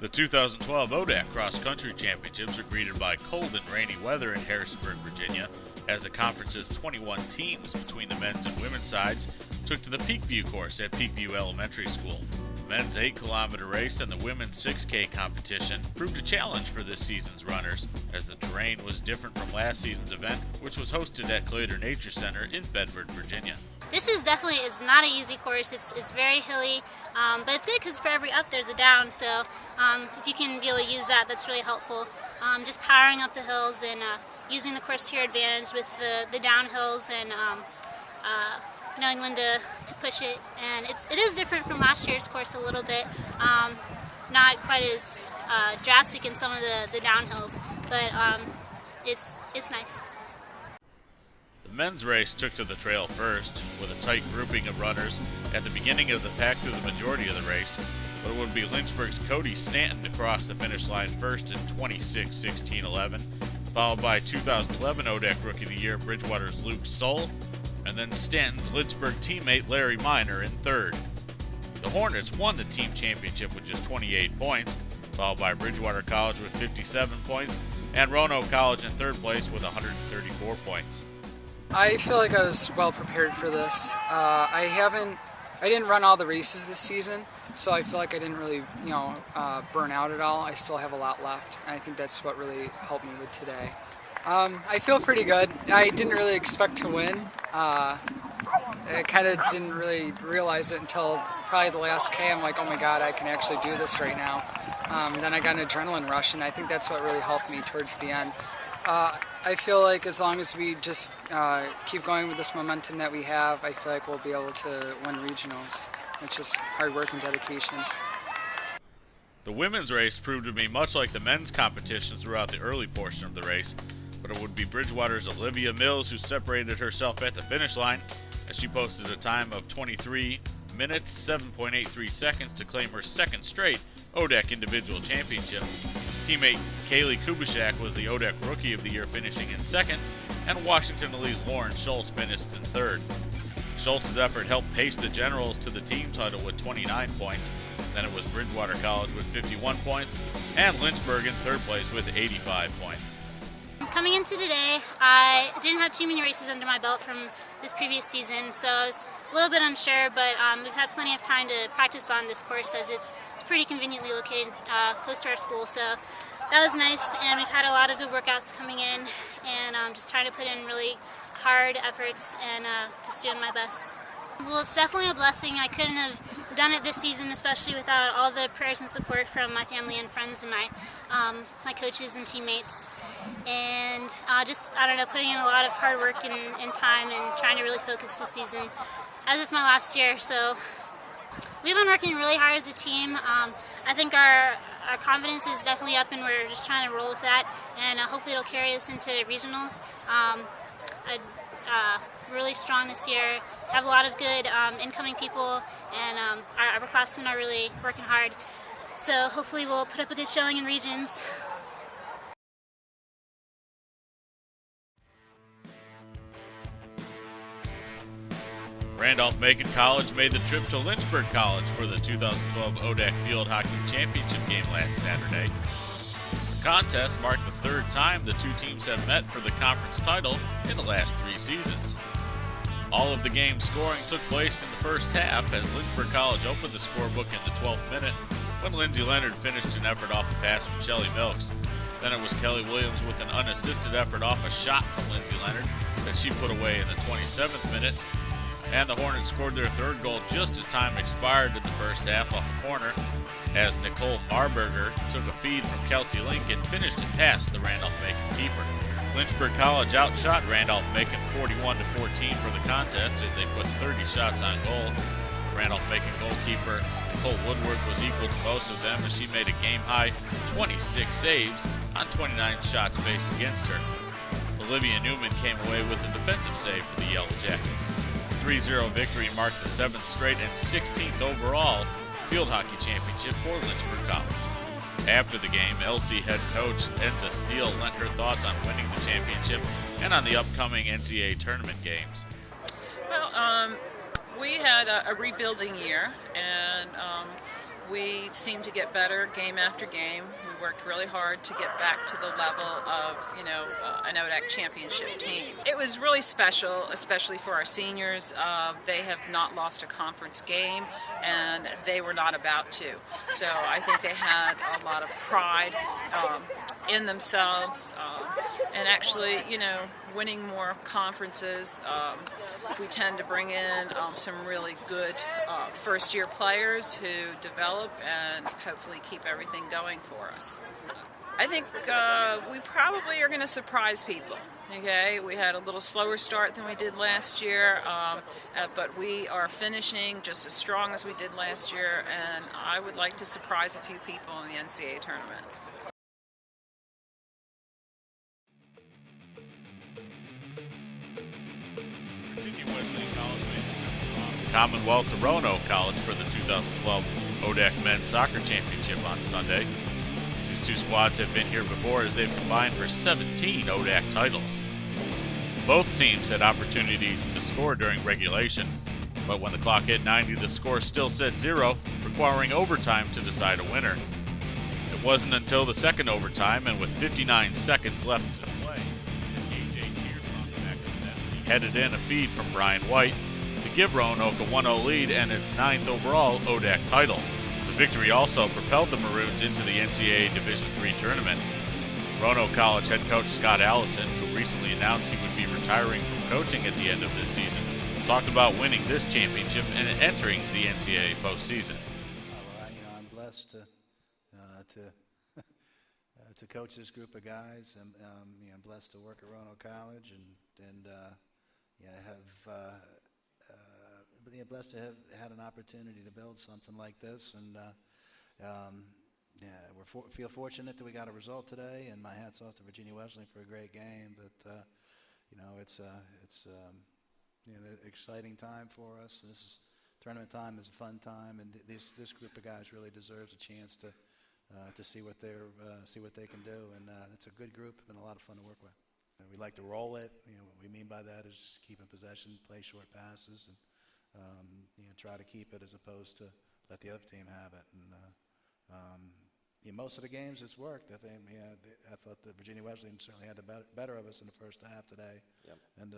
The 2012 ODAC Cross Country Championships are greeted by cold and rainy weather in Harrisonburg, Virginia, as the conference's 21 teams between the men's and women's sides took to the Peakview course at Peakview Elementary School. The men's 8-kilometer race and the women's 6K competition proved a challenge for this season's runners, as the terrain was different from last season's event, which was hosted at Claytor Nature Center in Bedford, Virginia. This is not an easy course. It's very hilly, but it's good because for every up there's a down, so if you can be able to use that, that's really helpful. Just powering up the hills and using the course to your advantage with the downhills and knowing when to push it. And it is different from last year's course a little bit, not quite as drastic in some of the downhills, but it's nice. The men's race took to the trail first, with a tight grouping of runners at the beginning of the pack through the majority of the race, but it would be Lynchburg's Cody Stanton to cross the finish line first in 26:16:11, followed by 2011 ODAC Rookie of the Year Bridgewater's Luke Soll, and then Stanton's Lynchburg teammate Larry Miner in third. The Hornets won the team championship with just 28 points, followed by Bridgewater College with 57 points, and Roanoke College in third place with 134 points. I feel like I was well prepared for this. I didn't run all the races this season, so I feel like I didn't really, burn out at all. I still have a lot left, and I think that's what really helped me with today. I feel pretty good. I didn't really expect to win. I kind of didn't really realize it until probably the last K. I'm like, oh my God, I can actually do this right now. Then I got an adrenaline rush, and I think that's what really helped me towards the end. I feel like as long as we just keep going with this momentum that we have, I feel like we'll be able to win regionals, which is hard work and dedication. The women's race proved to be much like the men's competition throughout the early portion of the race, but it would be Bridgewater's Olivia Mills who separated herself at the finish line, as she posted a time of 23 minutes, 7.83 seconds to claim her second straight ODAC Individual Championship. Teammate Kaylee Kubishak was the ODAC Rookie of the Year, finishing in second, and Washington Elite's Lauren Schultz finished in third. Schultz's effort helped pace the Generals to the team title with 29 points. Then it was Bridgewater College with 51 points, and Lynchburg in third place with 85 points. Coming into today, I didn't have too many races under my belt from this previous season, so I was a little bit unsure, but we've had plenty of time to practice on this course as it's pretty conveniently located close to our school, so that was nice, and we've had a lot of good workouts coming in, and just trying to put in really hard efforts and just doing my best. Well, it's definitely a blessing. I couldn't have done it this season, especially without all the prayers and support from my family and friends and my coaches and teammates. And putting in a lot of hard work and time and trying to really focus this season, as it's my last year. So we've been working really hard as a team. I think our confidence is definitely up, and we're just trying to roll with that. And hopefully it'll carry us into regionals. Really strong this year. Have a lot of good incoming people, and our upperclassmen are really working hard. So hopefully we'll put up a good showing in regions. Randolph-Macon College made the trip to Lynchburg College for the 2012 ODAC Field Hockey Championship game last Saturday. The contest marked the third time the two teams have met for the conference title in the last 3 seasons. All of the game's scoring took place in the first half as Lynchburg College opened the scorebook in the 12th minute when Lindsay Leonard finished an effort off a pass from Shelly Milks. Then it was Kelly Williams with an unassisted effort off a shot from Lindsay Leonard that she put away in the 27th minute. And the Hornets scored their third goal just as time expired in the first half off a corner, as Nicole Marburger took a feed from Kelsey Link and finished it past the Randolph-Macon keeper. Lynchburg College outshot Randolph-Macon 41-14 for the contest as they put 30 shots on goal. The Randolph-Macon goalkeeper Nicole Woodworth was equal to most of them as she made a game-high 26 saves on 29 shots faced against her. Olivia Newman came away with a defensive save for the Yellow Jackets. The 3-0 victory marked the 7th straight and 16th overall field hockey championship for Lynchburg College. After the game, LC head coach Enza Steele lent her thoughts on winning the championship and on the upcoming NCAA tournament games. Well, we had a rebuilding year, and We seem to get better game after game. We worked really hard to get back to the level of, an ODAC championship team. It was really special, especially for our seniors. They have not lost a conference game, and they were not about to. So I think they had a lot of pride in themselves, and actually, winning more conferences. We tend to bring in some really good first-year players who develop and hopefully keep everything going for us. I think we probably are going to surprise people. Okay, we had a little slower start than we did last year, but we are finishing just as strong as we did last year, and I would like to surprise a few people in the NCAA tournament. Commonwealth to Roanoke College for the 2012 ODAC Men's Soccer Championship on Sunday. These two squads have been here before as they've combined for 17 ODAC titles. Both teams had opportunities to score during regulation, but when the clock hit 90, the score still said 0, requiring overtime to decide a winner. It wasn't until the second overtime, and with 59 seconds left to play, that A.J. Pearson on the back of the net, he headed in a feed from Brian White to give Roanoke a 1-0 lead and its 9th overall ODAC title. The victory also propelled the Maroons into the NCAA Division III tournament. Roanoke College head coach Scott Allison, who recently announced he would be retiring from coaching at the end of this season, talked about winning this championship and entering the NCAA postseason. I'm blessed to coach this group of guys. I'm blessed to work at Roanoke College and blessed to have had an opportunity to build something like this, and we feel fortunate that we got a result today, and my hat's off to Virginia Wesleyan for a great game. But it's an exciting time for us. Tournament time is a fun time, and this group of guys really deserves a chance to see what they can do, and it's a good group and a lot of fun to work with. And we like to roll it. What we mean by that is keeping possession, play short passes, and try to keep it as opposed to let the other team have it. And most of the games it's worked. I thought that Virginia Wesleyan certainly had the better of us in the first half today. Yep. And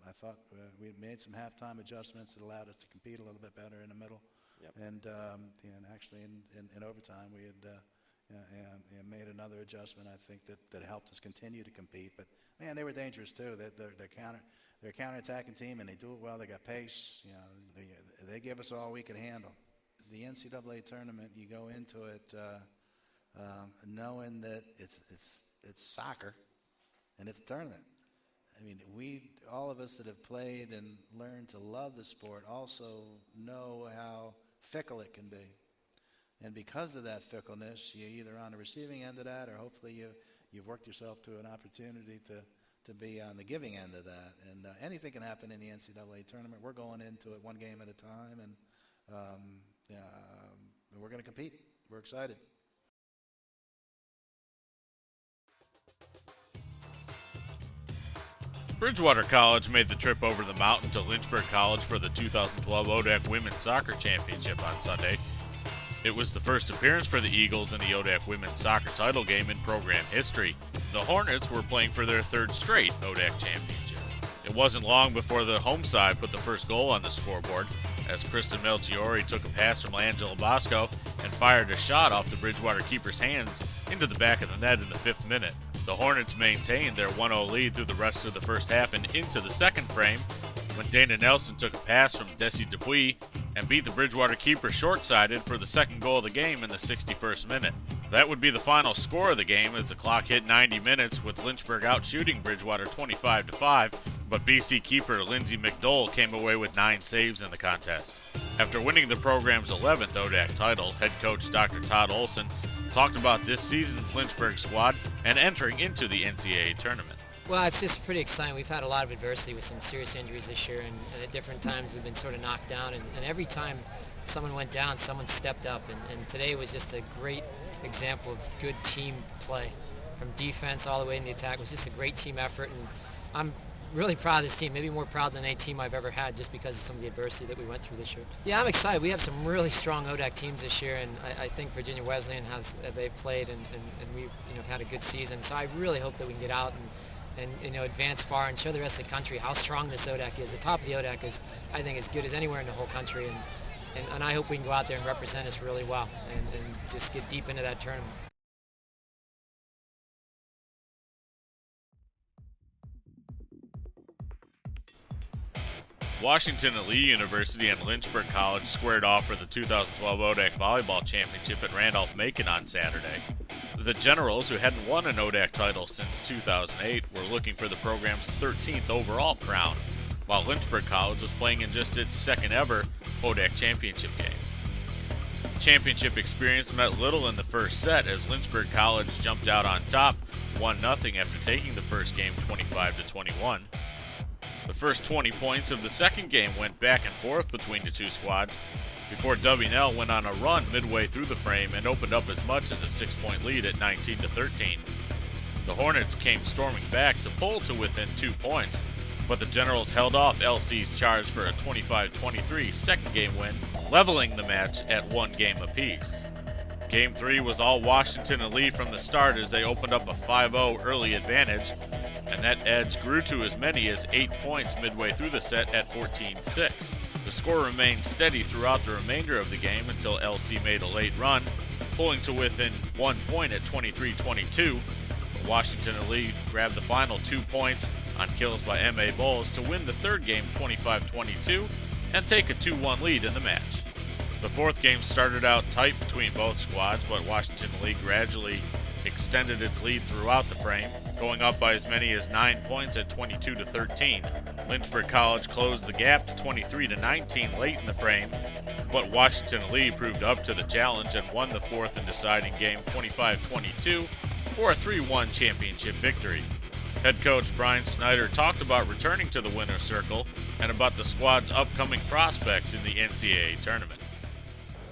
I thought we made some halftime adjustments that allowed us to compete a little bit better in the middle. Yep. And actually in overtime we had made another adjustment, I think, that helped us continue to compete. But man, they were dangerous too. They're a counterattacking team, and they do it well. They got pace. They give us all we can handle. The NCAA tournament, you go into it knowing that it's soccer and it's a tournament. I mean, all of us that have played and learned to love the sport also know how fickle it can be. And because of that fickleness, you're either on the receiving end of that, or hopefully you've worked yourself to an opportunity to be on the giving end of that. And anything can happen in the NCAA tournament. We're going into it one game at a time, and we're going to compete. We're excited. Bridgewater College made the trip over the mountain to Lynchburg College for the 2012 ODAC Women's Soccer Championship on Sunday. It was the first appearance for the Eagles in the ODAC Women's Soccer title game in program history. The Hornets were playing for their third straight ODAC championship. It wasn't long before the home side put the first goal on the scoreboard, as Kristen Melchiori took a pass from Angela Bosco and fired a shot off the Bridgewater keeper's hands into the back of the net in the 5th minute. The Hornets maintained their 1-0 lead through the rest of the first half and into the second frame, when Dana Nelson took a pass from Desi Dupuis and beat the Bridgewater keeper short-sided for the second goal of the game in the 61st minute. That would be the final score of the game as the clock hit 90 minutes, with Lynchburg out shooting Bridgewater 25-5, but BC keeper Lindsay McDowell came away with 9 saves in the contest. After winning the program's 11th ODAC title, head coach Dr. Todd Olson talked about this season's Lynchburg squad and entering into the NCAA tournament. Well, it's just pretty exciting. We've had a lot of adversity with some serious injuries this year, and at different times we've been sort of knocked down, and every time someone went down, someone stepped up, and today was just a great example of good team play. From defense all the way in the attack, it was just a great team effort, and I'm really proud of this team, maybe more proud than any team I've ever had just because of some of the adversity that we went through this year. Yeah, I'm excited. We have some really strong ODAC teams this year, and I think Virginia Wesleyan they've played and we've have had a good season. So I really hope that we can get out and advance far and show the rest of the country how strong this ODAC is. The top of the ODAC is, I think, as good as anywhere in the whole country, and I hope we can go out there and represent us really well and just get deep into that tournament. Washington and Lee University and Lynchburg College squared off for the 2012 ODAC Volleyball Championship at Randolph-Macon on Saturday. The Generals, who hadn't won an ODAC title since 2008, were looking for the program's 13th overall crown, while Lynchburg College was playing in just its second ever ODAC Championship game. Championship experience meant little in the first set as Lynchburg College jumped out on top 1-0 after taking the first game 25-21. The first 20 points of the second game went back and forth between the two squads before W&L went on a run midway through the frame and opened up as much as a 6-point lead at 19-13. The Hornets came storming back to pull to within 2 points, but the Generals held off LC's charge for a 25-23 second game win, leveling the match at 1 game apiece. Game 3 was all Washington and Lee from the start as they opened up a 5-0 early advantage, and that edge grew to as many as 8 points midway through the set at 14-6. The score remained steady throughout the remainder of the game until LC made a late run, pulling to within 1 point at 23-22, but Washington and Lee grabbed the final 2 points on kills by M.A. Bowles to win the third game 25-22 and take a 2-1 lead in the match. The fourth game started out tight between both squads, but Washington and Lee gradually extended its lead throughout the frame, going up by as many as 9 points at 22-13. Lynchburg College closed the gap to 23-19 late in the frame, but Washington and Lee proved up to the challenge and won the fourth and deciding game 25-22 for a 3-1 championship victory. Head coach Brian Snyder talked about returning to the winner's circle and about the squad's upcoming prospects in the NCAA tournament.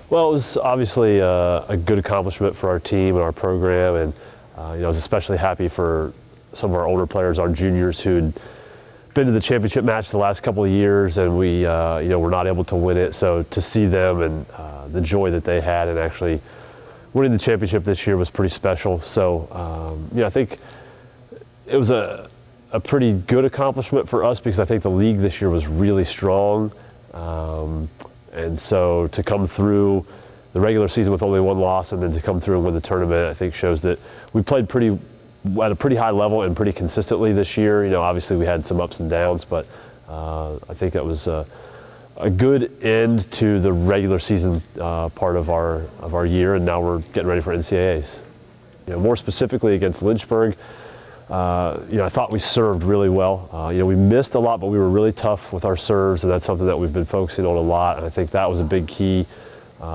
Well, it was obviously a good accomplishment for our team and our program, and I was especially happy for some of our older players, our juniors, who'd been to the championship match the last couple of years, and we were not able to win it. So to see them and the joy that they had in actually winning the championship this year was pretty special. So I think it was a pretty good accomplishment for us because I think the league this year was really strong. And so to come through the regular season with only 1 loss and then to come through and win the tournament, I think shows that we played at a pretty high level and pretty consistently this year. Obviously we had some ups and downs, but I think that was a good end to the regular season part of our year, and now we're getting ready for NCAAs. More specifically against Lynchburg, I thought we served really well. We missed a lot, but we were really tough with our serves, and that's something that we've been focusing on a lot. And I think that was a big key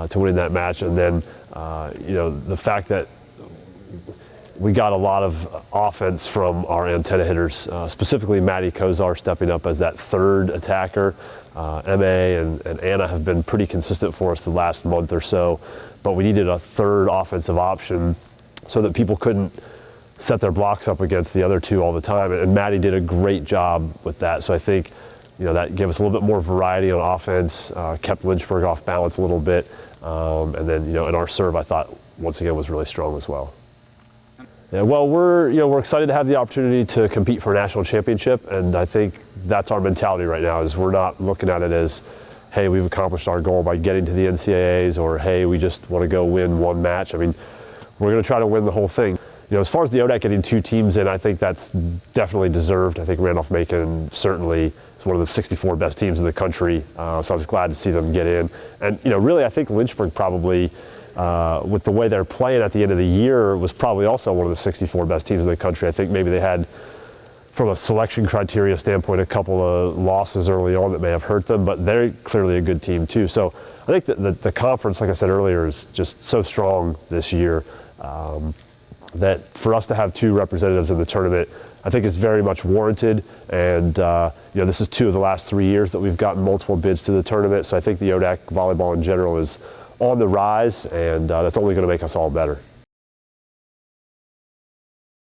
to winning that match. And then, the fact that we got a lot of offense from our antenna hitters, specifically Maddie Kozar stepping up as that third attacker. M.A. and Anna have been pretty consistent for us the last month or so, but we needed a third offensive option so that people couldn't set their blocks up against the other two all the time, and Maddie did a great job with that. So I think that gave us a little bit more variety on offense, kept Lynchburg off balance a little bit, and then in our serve I thought once again was really strong as well. Yeah, well, we're excited to have the opportunity to compete for a national championship, and I think that's our mentality right now. Is we're not looking at it as, hey, we've accomplished our goal by getting to the NCAAs, or hey, we just want to go win 1 match. I mean, we're going to try to win the whole thing. As far as the ODAC getting 2 teams in, I think that's definitely deserved. I think Randolph-Macon certainly is one of the 64 best teams in the country, so I was glad to see them get in. And really, I think Lynchburg probably, with the way they're playing at the end of the year, was probably also one of the 64 best teams in the country. I think maybe they had, from a selection criteria standpoint, a couple of losses early on that may have hurt them, but they're clearly a good team too. So I think that the conference, like I said earlier, is just so strong this year. That for us to have 2 representatives in the tournament, I think is very much warranted. And this is 2 of the last 3 years that we've gotten multiple bids to the tournament. So I think the ODAC volleyball in general is on the rise, and that's only going to make us all better.